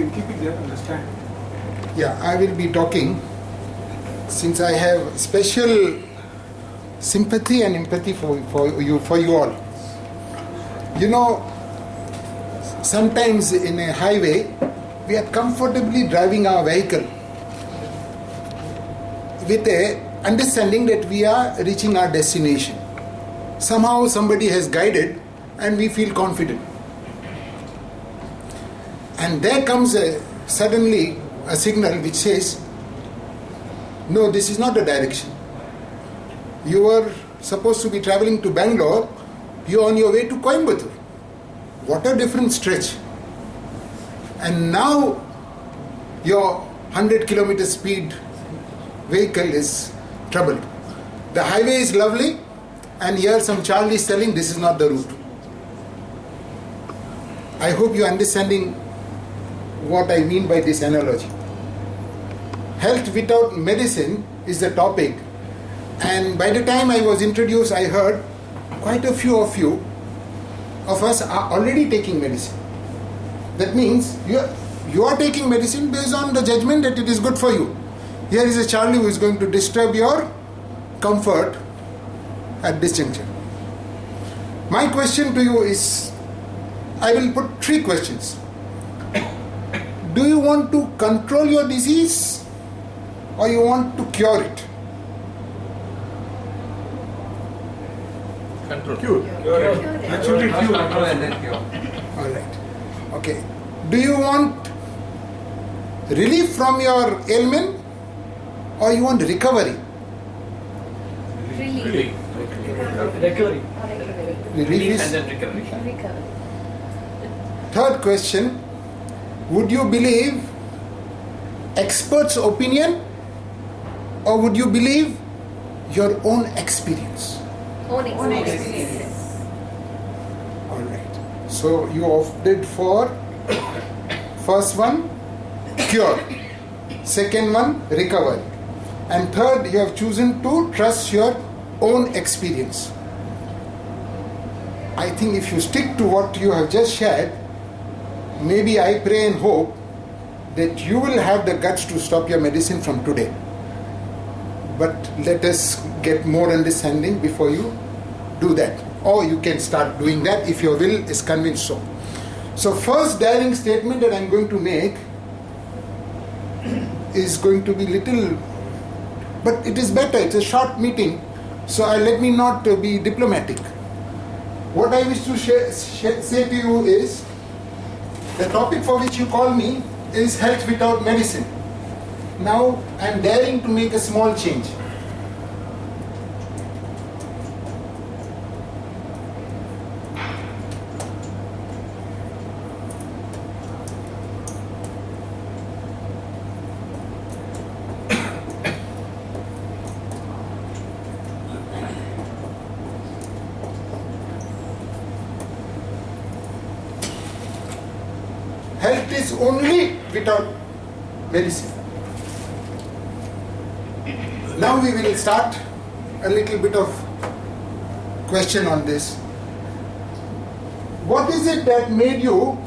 can keep it there on the stand. Yeah, I will be talking since I have special sympathy and empathy for you all. You know, sometimes in a highway, we are comfortably driving our vehicle with a understanding that we are reaching our destination. Somehow somebody has guided and we feel confident. And there comes suddenly a signal which says, no, this is not the direction. You were supposed to be traveling to Bangalore, you're on your way to Coimbatore. What a different stretch. And now your 100 kilometer speed vehicle is troubled. The highway is lovely, and here some child is telling this is not the route. I hope you're understanding what I mean by this analogy. Health without medicine is the topic, and by the time I was introduced, I heard quite a few of us are already taking medicine. That means you are taking medicine based on the judgment that it is good for you. Here is a Charlie who is going to disturb your comfort at this juncture. My question to you is, I will put 3 questions. Do you want to control your disease or you want to cure it? Control. Cure. Actually, Control and then cure. All right. Okay. Do you want relief from your ailment or you want recovery? Relief. Recovery. Relief is. And then recovery. Recovery. Third question, would you believe experts' opinion or would you believe your own experience? Own experience. All right. So you opted for first one, cure. Second one, recovery. And third, you have chosen to trust your own experience. I think if you stick to what you have just shared, maybe I pray and hope that you will have the guts to stop your medicine from today. But let us get more understanding before you do that. Or you can start doing that if your will is convinced so. So first daring statement that I'm going to make is going to be little, but it is better, it's a short meeting, so let me not be diplomatic. What I wish to say to you is, the topic for which you call me is health without medicine. Now I'm daring to make a small change. Health is only without medicine. Now we will start a little bit of question on this. What is it that made you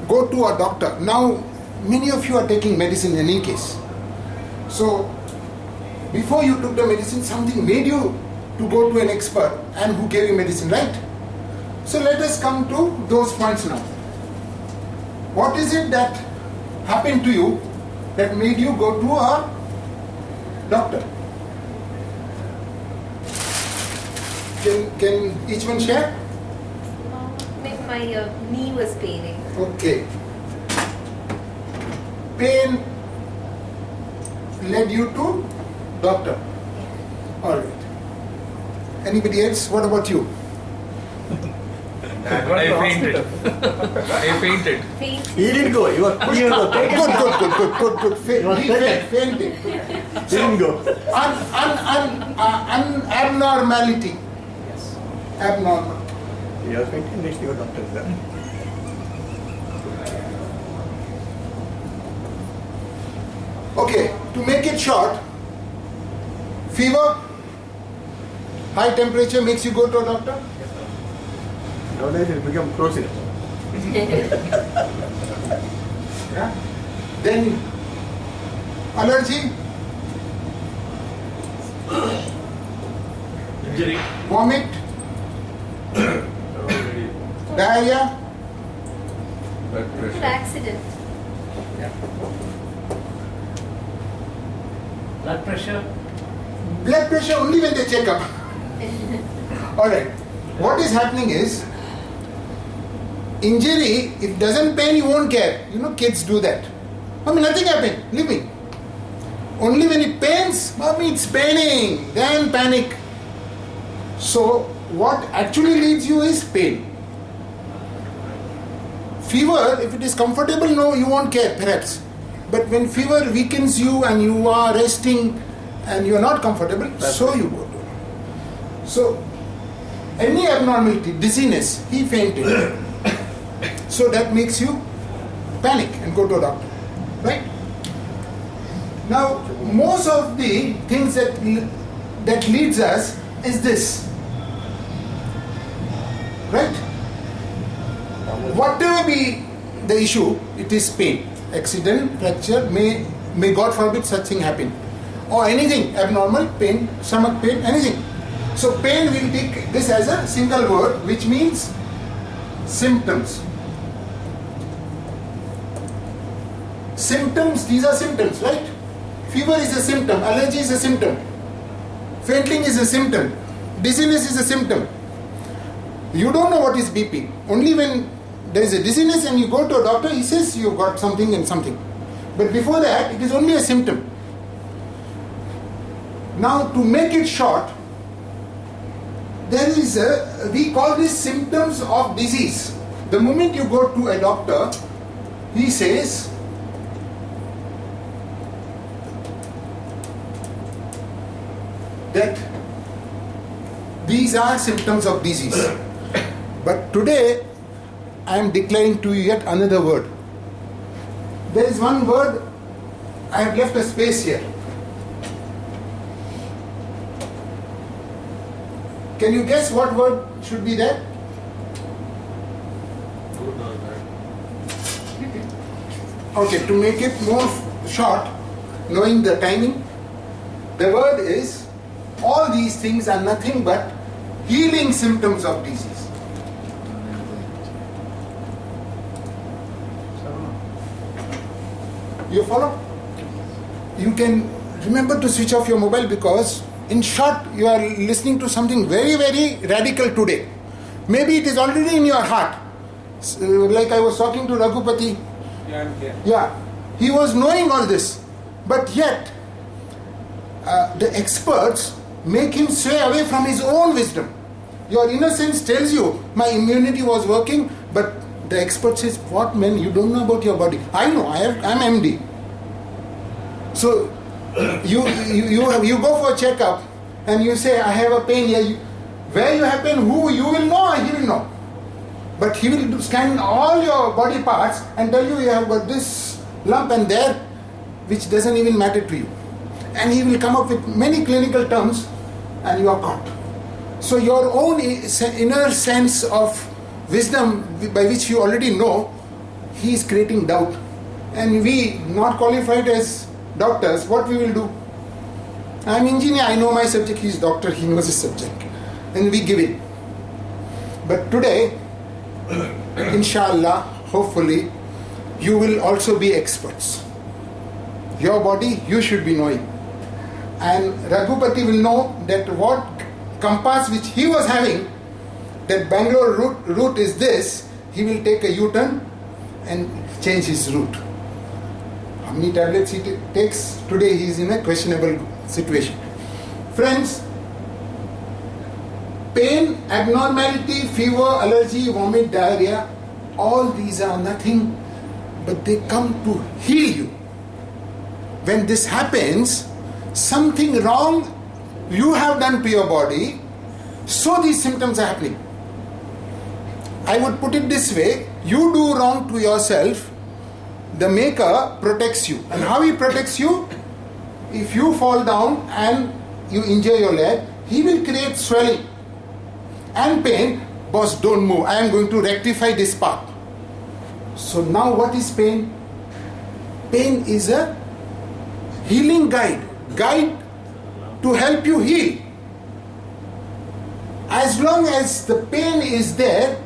go to a doctor? Now, many of you are taking medicine in any case. So, before you took the medicine, something made you to go to an expert and who gave you medicine, right? So let us come to those points now. What is it that happened to you that made you go to a doctor? Can each one share? My knee was paining. Okay. Pain led you to doctor. All right. Anybody else? What about you? I fainted. I fainted. He didn't go. He was taken. Good. Fainting. Didn't go. Abnormality. Yes. Abnormal. He was fainting next to your doctor. Okay, to make it short, fever, high temperature makes you go to a doctor? Nowadays it become close enough. Yeah? Then allergy, Injury. vomit, diarrhea, Blood pressure. Accident. Blood pressure. blood pressure only when they check up. Alright. What is happening is, injury, if it doesn't pain, you won't care. You know, kids do that. Mommy, nothing happened. Leave me. Only when it pains, mommy, it's paining. Then panic. So, what actually leads you is pain. Fever, if it is comfortable, no, you won't care, perhaps. But when fever weakens you and you are resting and you are not comfortable, so you go to. So, any abnormality, dizziness, he fainted. So that makes you panic and go to a doctor, right? Now, most of the things that leads us is this, right? Whatever be the issue, it is pain. Accident, fracture, may God forbid such thing happen. Or anything abnormal, pain, stomach pain, anything. So pain, will take this as a single word, which means symptoms. Symptoms, these are symptoms, right? Fever is a symptom, allergy is a symptom, fainting is a symptom, dizziness is a symptom. You don't know what is BP. Only when there is a dizziness and you go to a doctor, he says you got something and something. But before that, it is only a symptom. Now, to make it short, there is we call this symptoms of disease. The moment you go to a doctor, he says, that these are symptoms of disease. But today, I am declaring to you yet another word. There is one word, I have left a space here. Can you guess what word should be there? Okay, to make it more short, knowing the timing, the word is, all these things are nothing but healing symptoms of disease. You follow? You can remember to switch off your mobile, because in short you are listening to something very, very radical today. Maybe it is already in your heart. Like I was talking to Raghupati. Yeah, he was knowing all this, but yet the experts make him sway away from his own wisdom. Your innocence tells you, my immunity was working, but the expert says, what man, you don't know about your body. I know, I'm MD. So you go for a checkup and you say, I have a pain here. Where you have pain, who you will know, he will know. But he will scan all your body parts and tell you have got this lump and there, which doesn't even matter to you. And he will come up with many clinical terms and you are caught. So your own inner sense of wisdom by which you already know, he is creating doubt. And we, not qualified as doctors, what we will do? I am engineer, I know my subject, he is doctor, he knows his subject. And we give in. But today, inshallah, hopefully, you will also be experts. Your body, you should be knowing. And Raghupati will know that what compass which he was having, that Bangalore route is this, he will take a U-turn and change his route. How many tablets he takes? Today he is in a questionable situation. Friends, pain, abnormality, fever, allergy, vomit, diarrhea, all these are nothing but they come to heal you. When this happens, something wrong you have done to your body, so these symptoms are happening. I would put it this way, you do wrong to yourself, the maker protects you. And how he protects you? If you fall down and you injure your leg, he will create swelling and pain. Boss, don't move, I am going to rectify this part. So now what is pain? Pain is a healing guide to help you heal. As long as the pain is there,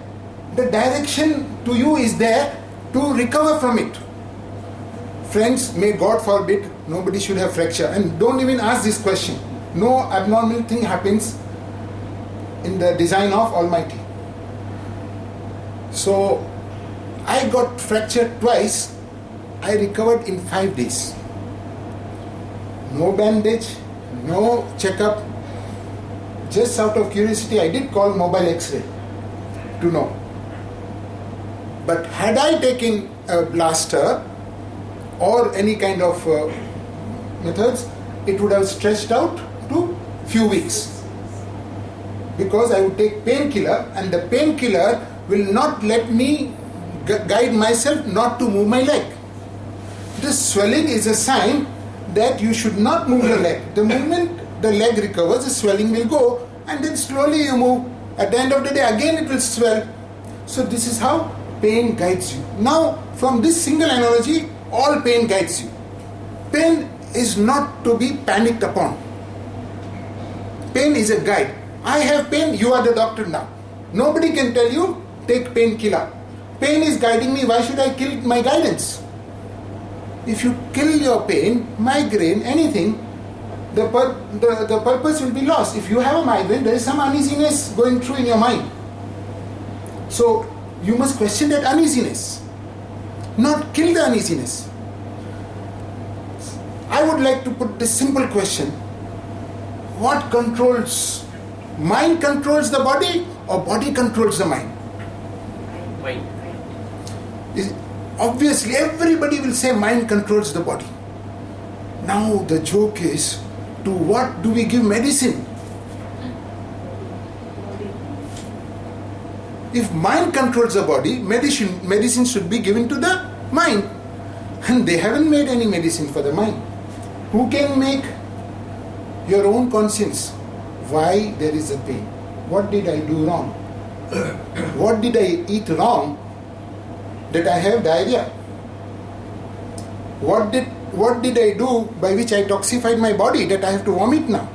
the direction to you is there to recover from it. Friends, may God forbid nobody should have fracture, and don't even ask this question. No abnormal thing happens in the design of Almighty. So I got fractured twice. I recovered in 5 days. No bandage, no checkup. Just out of curiosity, I did call mobile X-ray to know. But had I taken a blaster or any kind of methods, it would have stretched out to few weeks. Because I would take painkiller, and the painkiller will not let me guide myself not to move my leg. This swelling is a sign that you should not move your leg. The moment the leg recovers, the swelling will go, and then slowly you move. At the end of the day, again it will swell. So this is how pain guides you. Now, from this single analogy, all pain guides you. Pain is not to be panicked upon. Pain is a guide. I have pain, you are the doctor now. Nobody can tell you, take painkiller. Pain is guiding me, why should I kill my guidance? If you kill your pain, migraine, anything, the purpose will be lost. If you have a migraine, there is some uneasiness going through in your mind. So you must question that uneasiness, not kill the uneasiness. I would like to put this simple question. What controls? Mind controls the body, or body controls the mind? Mind. Obviously, everybody will say mind controls the body. Now the joke is, to what do we give medicine? If mind controls the body, medicine should be given to the mind. And they haven't made any medicine for the mind. Who can make your own conscience? Why there is a pain? What did I do wrong? What did I eat wrong that I have diarrhea? What did I do by which I toxified my body that I have to vomit now?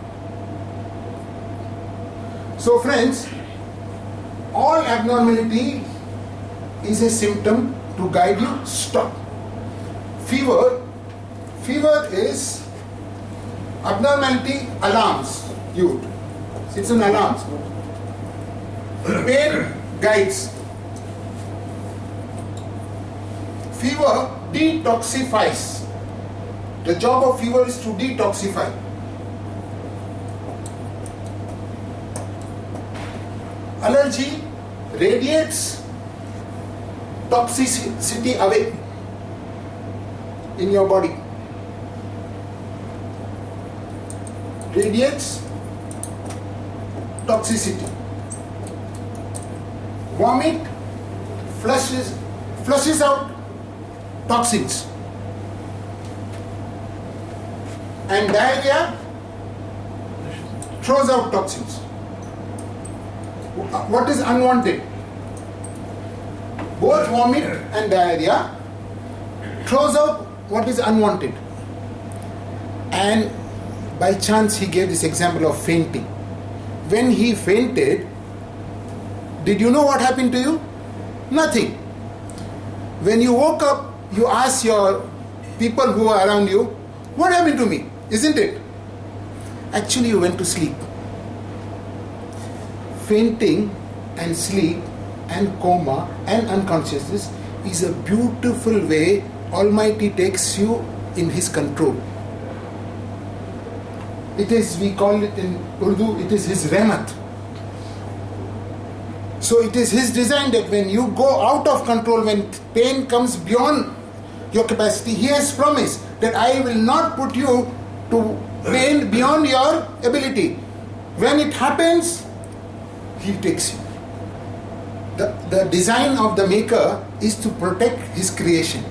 So friends, all abnormality is a symptom to guide you. Stop. Fever is abnormality, alarms you. It's an alarm. Pain guides. Fever detoxifies. The job of fever is to detoxify. Allergy radiates toxicity away in your body. Radiates toxicity. Vomit flushes out toxins. And diarrhea throws out toxins. What is unwanted? Both vomit and diarrhea throws out what is unwanted. And by chance he gave this example of fainting. When he fainted, did you know what happened to you? Nothing. When you woke up, you asked your people who are around you, what happened to me? Isn't it? Actually, you went to sleep. Fainting and sleep and coma and unconsciousness is a beautiful way Almighty takes you in His control. It is, we call it in Urdu, it is His rahmat. So it is His design that when you go out of control, when pain comes beyond your capacity, He has promised that I will not put you to pain beyond your ability. When it happens, He takes you. The design of the Maker is to protect His creation.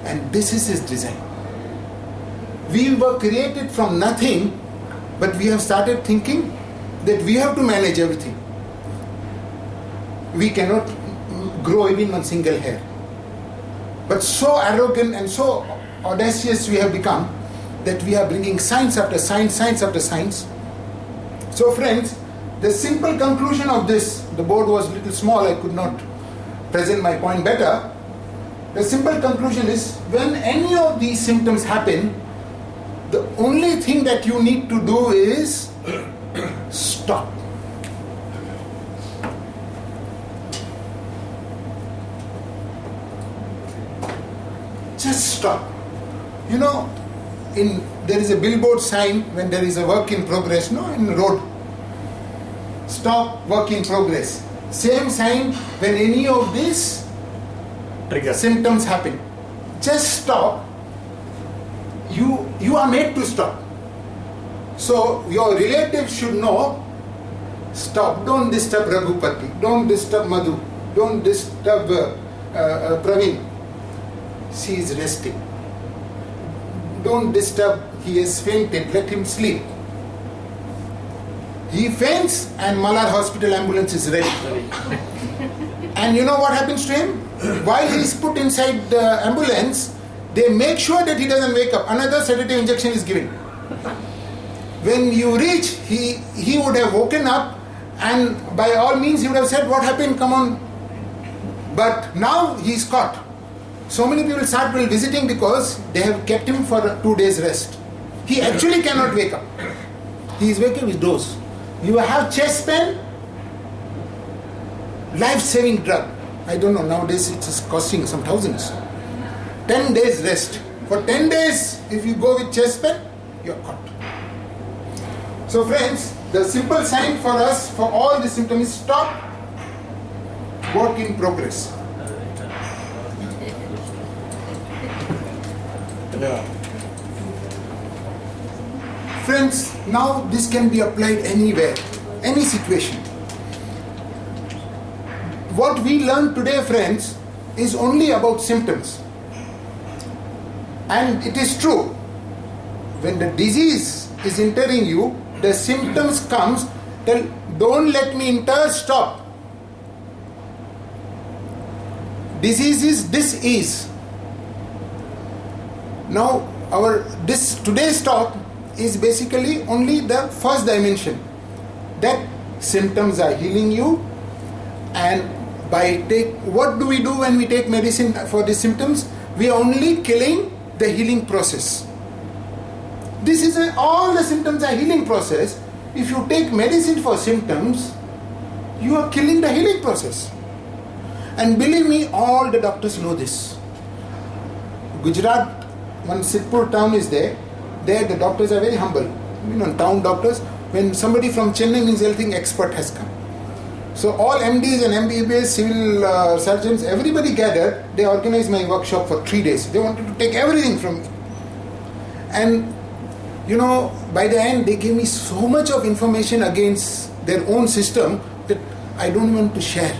And this is His design. We were created from nothing, but we have started thinking that we have to manage everything. We cannot grow even one single hair. But so arrogant and so audacious we have become that we are bringing science after science, science after science. So friends, the simple conclusion of this, the board was a little small, I could not present my point better. The simple conclusion is, when any of these symptoms happen, the only thing that you need to do is stop. Just stop. You know, there is a billboard sign when there is a work in progress, no, in the road. Stop, work in progress. Same sign when any of these Trigger. symptoms happen. Just stop. You are made to stop. So your relatives should know, stop, don't disturb Raghupati, don't disturb Madhu, don't disturb Praveen. She is resting. Don't disturb, he has fainted, let him sleep. He faints and Malar Hospital ambulance is ready. And you know what happens to him? While he is put inside the ambulance, they make sure that he doesn't wake up. Another sedative injection is given. When you reach, he would have woken up and by all means he would have said, what happened, come on. But now he is caught. So many people start visiting because they have kept him for 2 days rest. He actually cannot wake up. He is waking with dose. You have chest pain, life-saving drug. I don't know, nowadays it is costing some thousands. 10 days rest. For 10 days, if you go with chest pain, you are caught. So friends, the simple sign for us, for all the symptoms is stop, work in progress. Yeah. Friends, now this can be applied anywhere, any situation. What we learn today, friends, is only about symptoms. And it is true, when the disease is entering you, the symptoms comes, tell, don't let me enter, stop. Disease is dis-ease. Now, today's talk is basically only the first dimension, that symptoms are healing you, and what do we do when we take medicine for the symptoms? We are only killing the healing process. This is all the symptoms are healing process. If you take medicine for symptoms, you are killing the healing process. And believe me, all the doctors know this. Gujarat, one Sitpur town is there. There the doctors are very humble. You know, town doctors, when somebody from Chennai means anything, expert has come. So all MDs and MBBS, civil surgeons, everybody gathered, they organized my workshop for 3 days. They wanted to take everything from me. And you know, by the end they gave me so much of information against their own system that I don't want to share.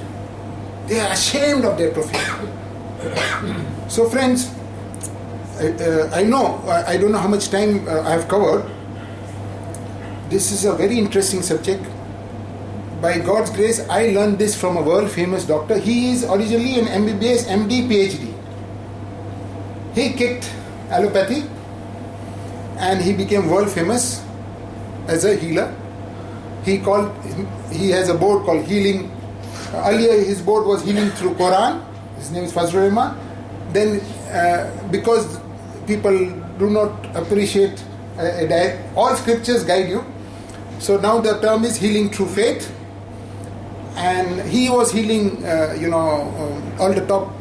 They are ashamed of their profession. So friends, I know, I don't know how much time I have covered. This is a very interesting subject. By God's grace, I learned this from a world famous doctor. He is originally an MBBS, MD, PhD. He kicked allopathy and he became world famous as a healer. He has a board called Healing. Earlier his board was Healing Through Quran. His name is Fazlur Rahman. Then because people do not appreciate all scriptures guide you, so now the term is Healing Through Faith. And he was healing all the top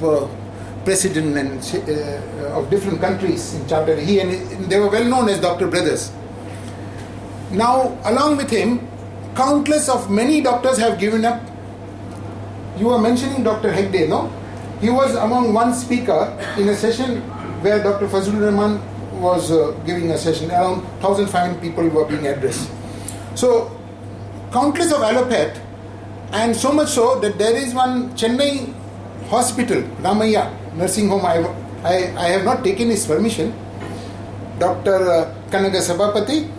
president and of different countries in charter. They were well known as Dr. Brothers. Now along with him, countless of many doctors have given up. You were mentioning Dr. Hegde, no? He was among one speaker in a session where Dr. Fazlur Rahman was giving a session. Around 1,500 people were being addressed. So countless of allopath, and so much so that there is one Chennai hospital, Ramaiah nursing home. I have not taken his permission. Dr. Kanaga Sabapati,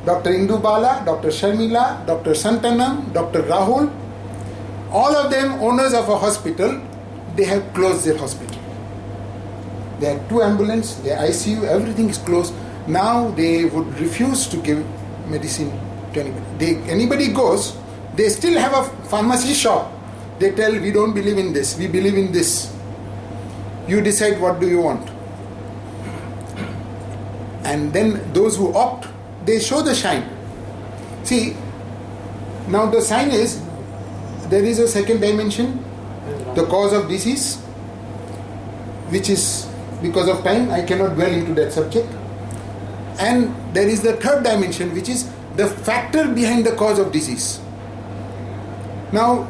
Dr. Indu Bala, Dr. Sharmila, Dr. Santanam, Dr. Rahul, all of them owners of a hospital, they have closed their hospital. There are 2 ambulances, there are ICU, everything is closed. Now they would refuse to give medicine to anybody. Anybody goes, they still have a pharmacy shop. They tell, we don't believe in this, we believe in this. You decide what do you want. And then those who opt, they show the sign. See, now the sign is, there is a second dimension, the cause of disease, which is, because of time, I cannot dwell into that subject. And there is the third dimension, which is the factor behind the cause of disease. Now,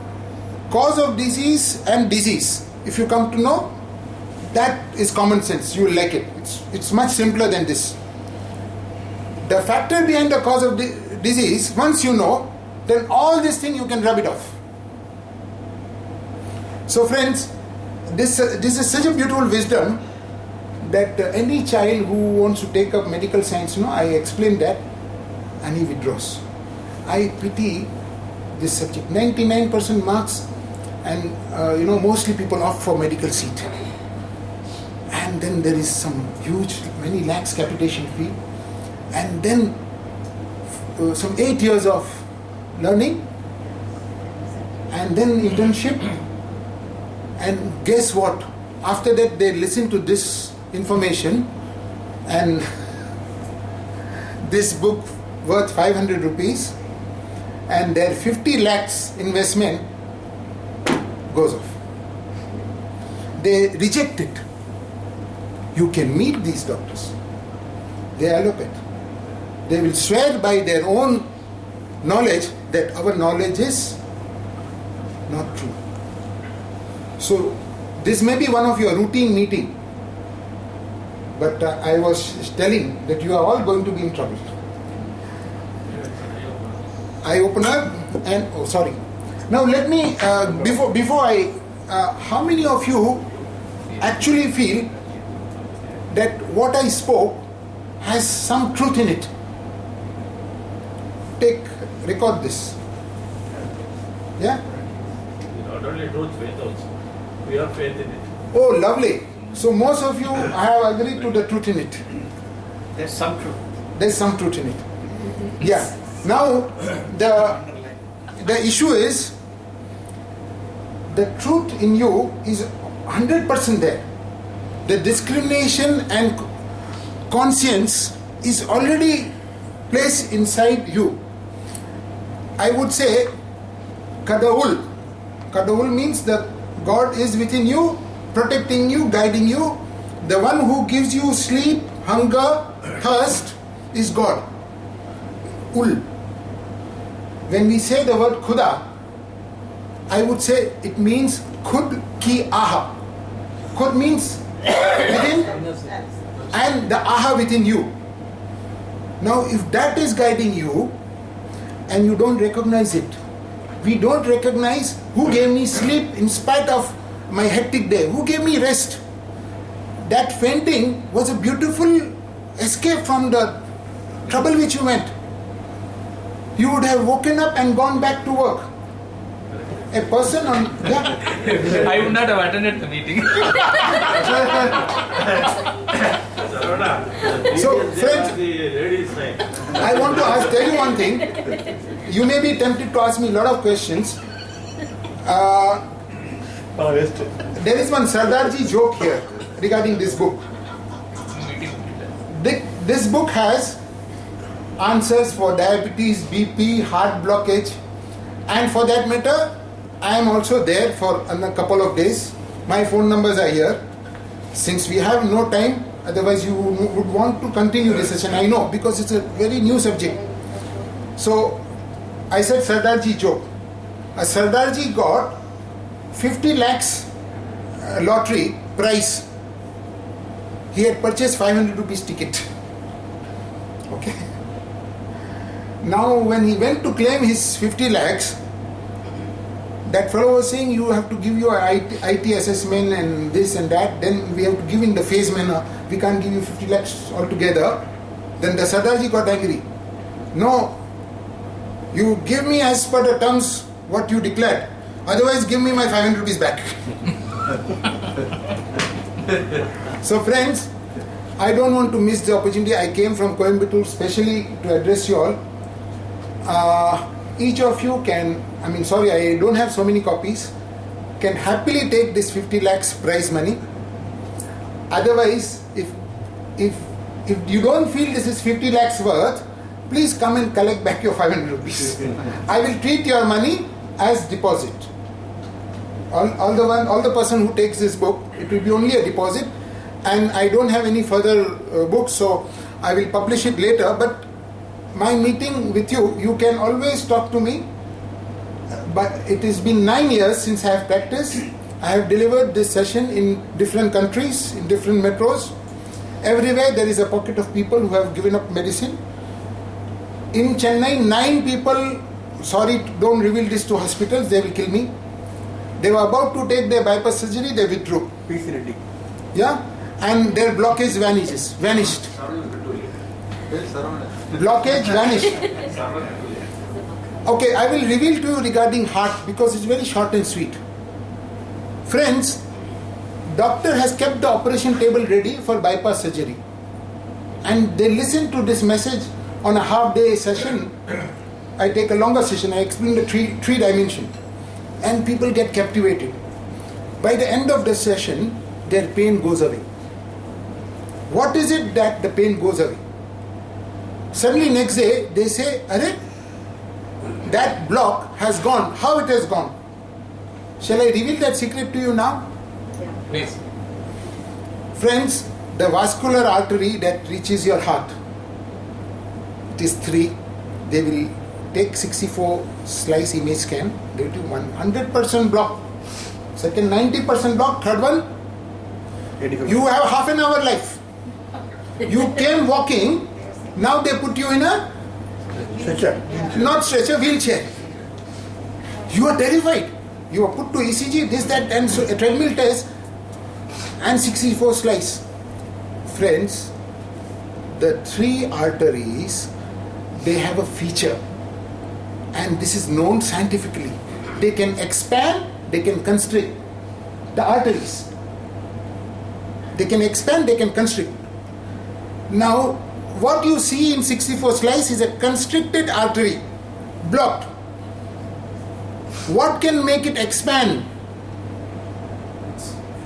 cause of disease and disease, if you come to know, that is common sense, you will like it. It's much simpler than this. The factor behind the cause of disease, once you know, then all this thing you can rub it off. So friends, this is such a beautiful wisdom that any child who wants to take up medical science, I explain that and he withdraws. I pity this subject. 99% marks, and mostly people opt for medical seat. And then there is some huge, many lakhs capitation fee, and then some 8 years of learning, and then internship. And guess what? After that, they listen to this information, and this book worth 500 rupees, and their 50 lakhs investment goes off. They reject it. You can meet these doctors. They are allopathic. They will swear by their own knowledge that our knowledge is not true. So this may be one of your routine meeting, but I was telling that you are all going to be in trouble. Eye opener and sorry. Now let me before I how many of you actually feel that what I spoke has some truth in it? Record this. Yeah? Not only truth, faith also. We have faith in it. Oh, lovely. So most of you have agreed to the truth in it. There's some truth. There's some truth in it. Yeah. Now the issue is, the truth in you is 100% there. The discrimination and conscience is already placed inside you. I would say Kadaul. Kadaul means that God is within you, protecting you, guiding you. The one who gives you sleep, hunger, thirst is God. Ul. When we say the word Khuda, I would say it means Khud ki aha. Khud means within, and the aha within you. Now if that is guiding you and you don't recognize it, we don't recognize who gave me sleep in spite of my hectic day, who gave me rest. That fainting was a beautiful escape from the trouble which you went. You would have woken up and gone back to work. A person on... Yeah. I would not have attended the meeting. So, friends, I want to tell you one thing. You may be tempted to ask me a lot of questions. There is one Sardarji joke here regarding this book. This book has answers for diabetes, BP, heart blockage, and for that matter, I am also there for a couple of days. My phone numbers are here. Since we have no time, otherwise you would want to continue this session, I know, because it's a very new subject. So I said Sardarji joke. A Sardarji got 50 lakhs lottery prize. He had purchased 500 rupees ticket. Okay. Now when he went to claim his 50 lakhs, that fellow was saying, you have to give your IT assessment and this and that, then we have to give in the phase manner, we can't give you 50 lakhs altogether. Then the Sardarji got angry. No, you give me as per the terms what you declared, otherwise give me my 500 rupees back. So friends, I don't want to miss the opportunity. I came from Coimbatore specially to address you all. Each of you can, I don't have so many copies, can happily take this 50 lakhs prize money. Otherwise, if you don't feel this is 50 lakhs worth, please come and collect back your 500 rupees. I will treat your money as deposit. All the person who takes this book, it will be only a deposit, and I don't have any further books, so I will publish it later. But my meeting with you, you can always talk to me. But it has been 9 years since I have practiced. I have delivered this session in different countries, in different metros. Everywhere there is a pocket of people who have given up medicine. In Chennai, 9 people, sorry, don't reveal this to hospitals, they will kill me. They were about to take their bypass surgery, they withdrew. Peace ready. Yeah? And their blockage vanished. Blockage vanished. Okay, I will reveal to you regarding heart because it's very short and sweet. Friends, doctor has kept the operation table ready for bypass surgery. And they listen to this message on a half-day session. I take a longer session, I explain the three dimension. And people get captivated. By the end of the session, their pain goes away. What is it that the pain goes away? Suddenly next day, they say, Arey, that block has gone. How it has gone? Shall I reveal that secret to you now? Please. Friends, the vascular artery that reaches your heart, it is 3. They will take 64 slice image scan. They will do 100% block. Second 90% block. Third one, 85. you have half an hour life. You came walking, now they put you in a Stretcher. not stretcher, wheelchair. You are terrified. You are put to ECG, this, that, and so a treadmill test, and 64 slice. Friends, the 3 arteries, they have a feature, and this is known scientifically. They can expand, they can constrict. The arteries. They can expand, they can constrict. Now, what you see in 64 slice is a constricted artery, blocked. What can make it expand?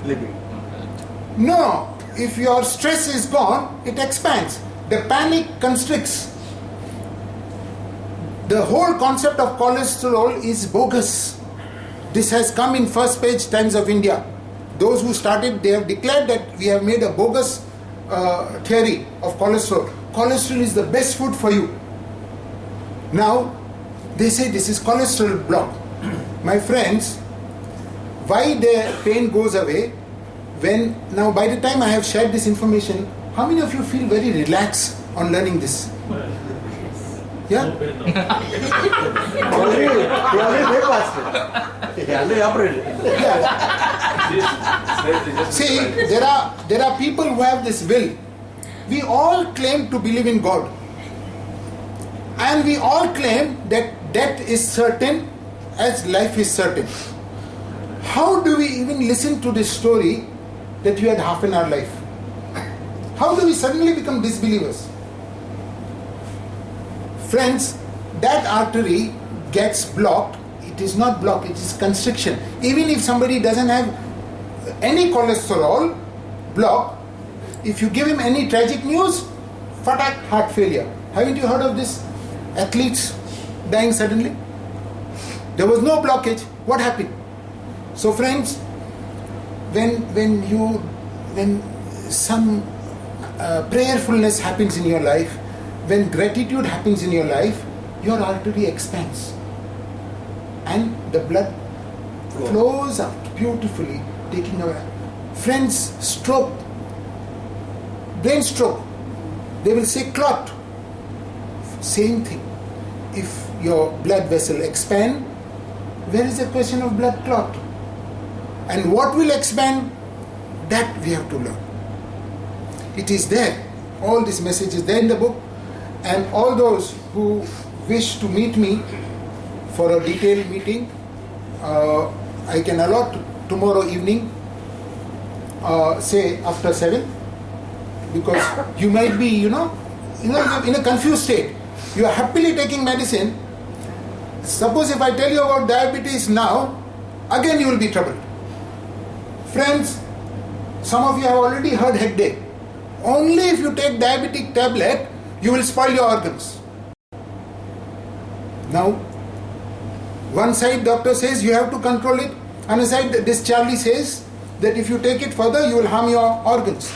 Living. No, if your stress is gone, it expands. The panic constricts. The whole concept of cholesterol is bogus. This has come in first page Times of India. Those who started, they have declared that we have made a bogus theory of cholesterol. Cholesterol is the best food for you. Now, they say this is cholesterol block. My friends, why the pain goes away when, now by the time I have shared this information, how many of you feel very relaxed on learning this? Yeah? Already bypassed. He already operated. See, there are people who have this will. We all claim to believe in God. And we all claim that death is certain as life is certain. How do we even listen to this story that you had half an hour life? How do we suddenly become disbelievers? Friends, that artery gets blocked. It is not blocked, it is constriction. Even if somebody doesn't have any cholesterol block, if you give him any tragic news, fatak, heart failure. Haven't you heard of this? Athletes dying suddenly? There was no blockage. What happened? So friends, when some prayerfulness happens in your life, when gratitude happens in your life, your artery expands and the blood flows out beautifully, taking away. Friends, stroke, brain stroke, they will say clot. Same thing. If your blood vessel expand, where is the question of blood clot? And what will expand? That we have to learn. It is there. All this message is there in the book. And all those who wish to meet me for a detailed meeting, I can allot tomorrow evening say after 7, because you might be, in a confused state. You are happily taking medicine. Suppose if I tell you about diabetes now, again you will be troubled. Friends, some of you have already heard headache. Only if you take diabetic tablet, you will spoil your organs. Now, one side doctor says you have to control it, another side this Charlie says that if you take it further, you will harm your organs.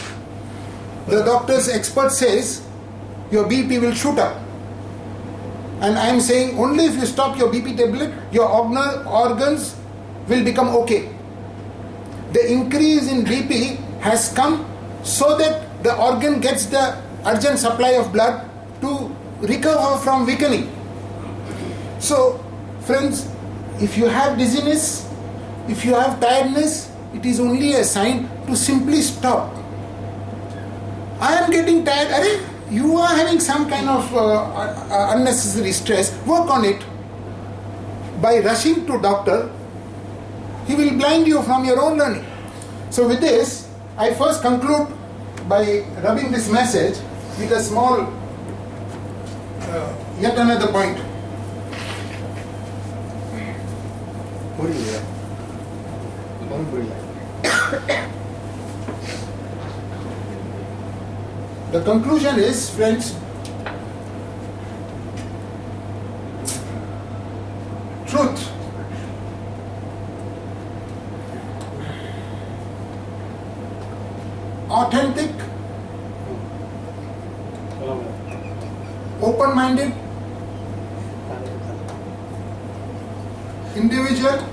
The doctor's expert says your BP will shoot up. And I am saying only if you stop your BP tablet, your organs will become okay. The increase in BP has come so that the organ gets the urgent supply of blood to recover from weakening. So, friends, if you have dizziness, if you have tiredness, it is only a sign to simply stop. I am getting tired. Arey, you are having some kind of unnecessary stress. Work on it. By rushing to doctor, he will blind you from your own learning. So with this, I first conclude by rubbing this message with a small, yet another point. The conclusion is, friends, truth. Authentic, open-minded, individual,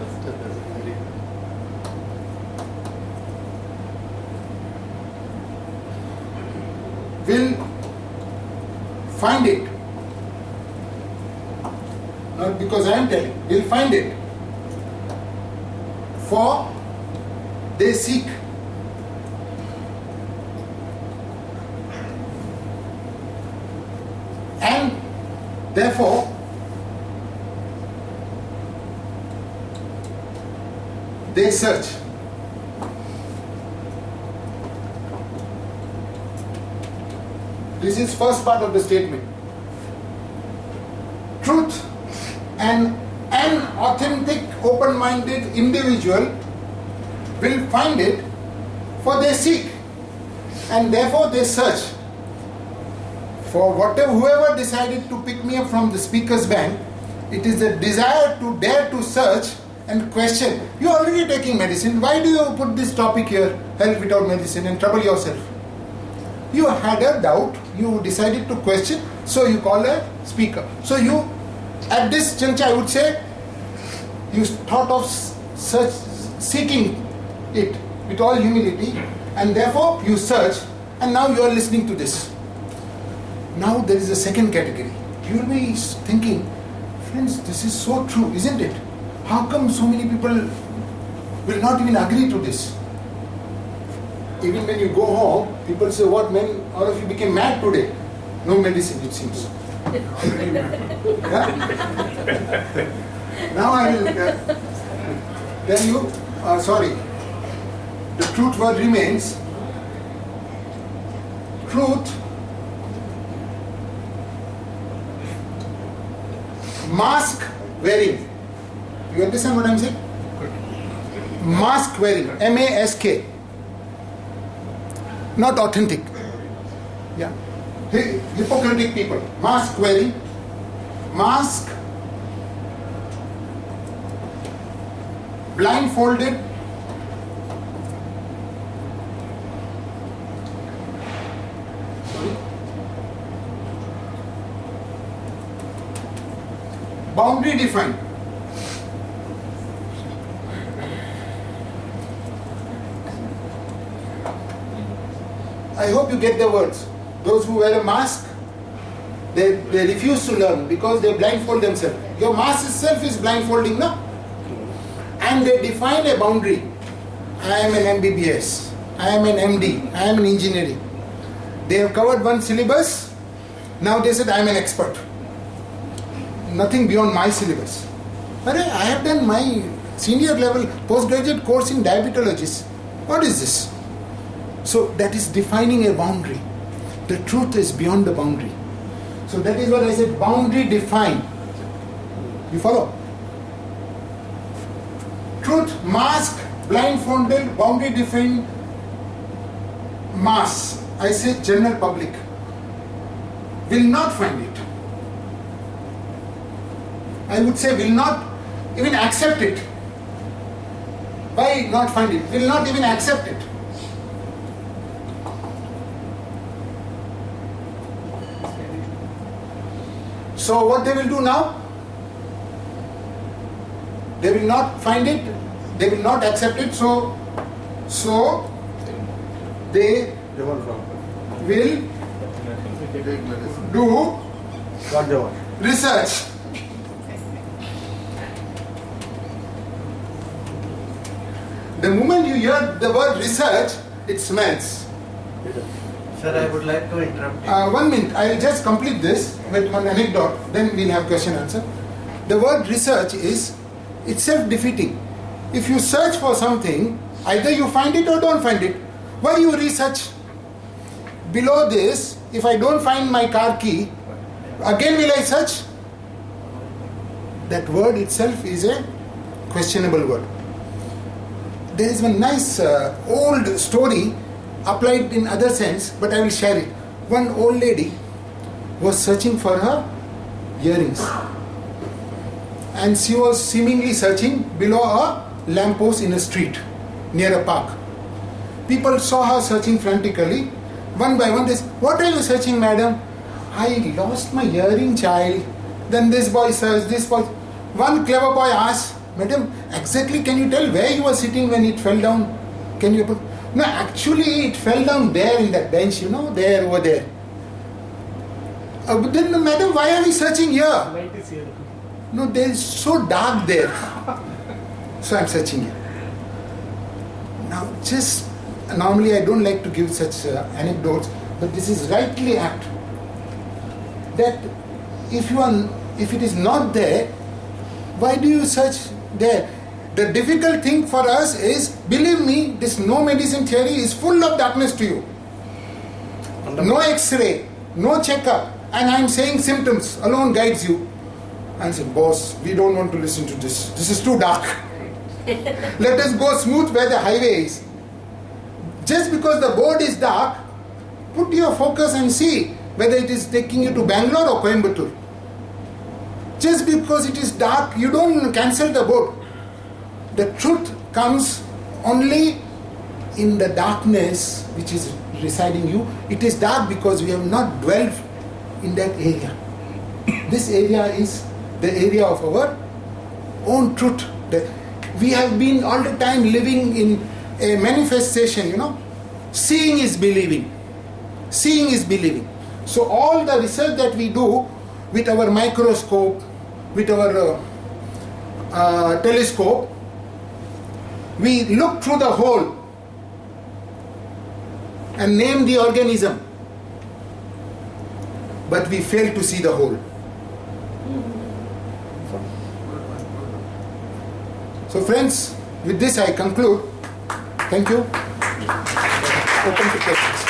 will find it. Not because I am telling, will find it. For they seek. And therefore, they search. This is first part of the statement. Truth, and an authentic, open-minded individual will find it, for they seek, and therefore they search. For whoever decided to pick me up from the speaker's bank, it is the desire to dare to search and question. You are already taking medicine. Why do you put this topic here, health without medicine, and trouble yourself? You had a doubt, you decided to question, so you call a speaker. So you, at this juncture, I would say, you thought of seeking it with all humility, and therefore you search, and now you are listening to this. Now there is a second category. You will be thinking, friends, this is so true, isn't it? How come so many people will not even agree to this? Even when you go home, people say, what man, all of you became mad today? No medicine, it seems. Yeah? Now I will tell you, the truth word remains. Truth, mask wearing. You understand what I am saying? Mask wearing, M-A-S-K. Not authentic. Yeah. Hypocritic people. Mask wearing. Mask. Blindfolded. Sorry. Boundary defined. I hope you get the words. Those who wear a mask, they refuse to learn because they blindfold themselves. Your mask itself is blindfolding, no? And they define a boundary. I am an MBBS, I am an MD, I am an engineering. They have covered one syllabus, now they said I am an expert. Nothing beyond my syllabus. But I have done my senior level postgraduate course in diabetology. What is this? So that is defining a boundary. The truth is beyond the boundary. So that is what I said, boundary defined. You follow? Truth, mask, blindfolded, boundary defined, mass. I say general public will not find it. I would say will not even accept it. Why not find it? Will not even accept it. So what they will do now? They will not find it, they will not accept it, so they Demon from. will do What they want. research. The moment you hear the word research, it smells. Sir, I would like to interrupt you. 1 minute, I'll just complete this with one anecdote, then we'll have question answer. The word research is, it's self-defeating. If you search for something, either you find it or don't find it. Why you research? Below this, if I don't find my car key, again will I search? That word itself is a questionable word. There is one nice old story applied in other sense, but I will share it. One old lady was searching for her earrings, and she was seemingly searching below a lamppost in a street near a park. People saw her searching frantically. One by one they said, "What are you searching, madam?" "I lost my earring, child." Then this boy searched, this boy. One clever boy asked, "Madam, exactly can you tell where you were sitting when it fell down? Can you put..." "No, actually it fell down there in that bench, there, over there." But then, "Madam, why are we searching here?" Light is here. "No, there is so dark there. So I'm searching here." Now, normally I don't like to give such anecdotes, but this is rightly apt. That if it is not there, why do you search there? The difficult thing for us is, believe me, this no medicine theory is full of darkness to you. No X-ray, no checkup, and I'm saying symptoms alone guides you. I said, "Boss, we don't want to listen to this. This is too dark. Let us go smooth where the highway is." Just because the board is dark, put your focus and see whether it is taking you to Bangalore or Coimbatore. Just because it is dark, you don't cancel the board. The truth comes only in the darkness which is residing you. It is dark because we have not dwelt in that area. This area is the area of our own truth. We have been all the time living in a manifestation, Seeing is believing. Seeing is believing. So all the research that we do with our microscope, with our telescope, we look through the hole and name the organism, but we fail to see the whole. So friends, with this I conclude. Thank you. Open to questions.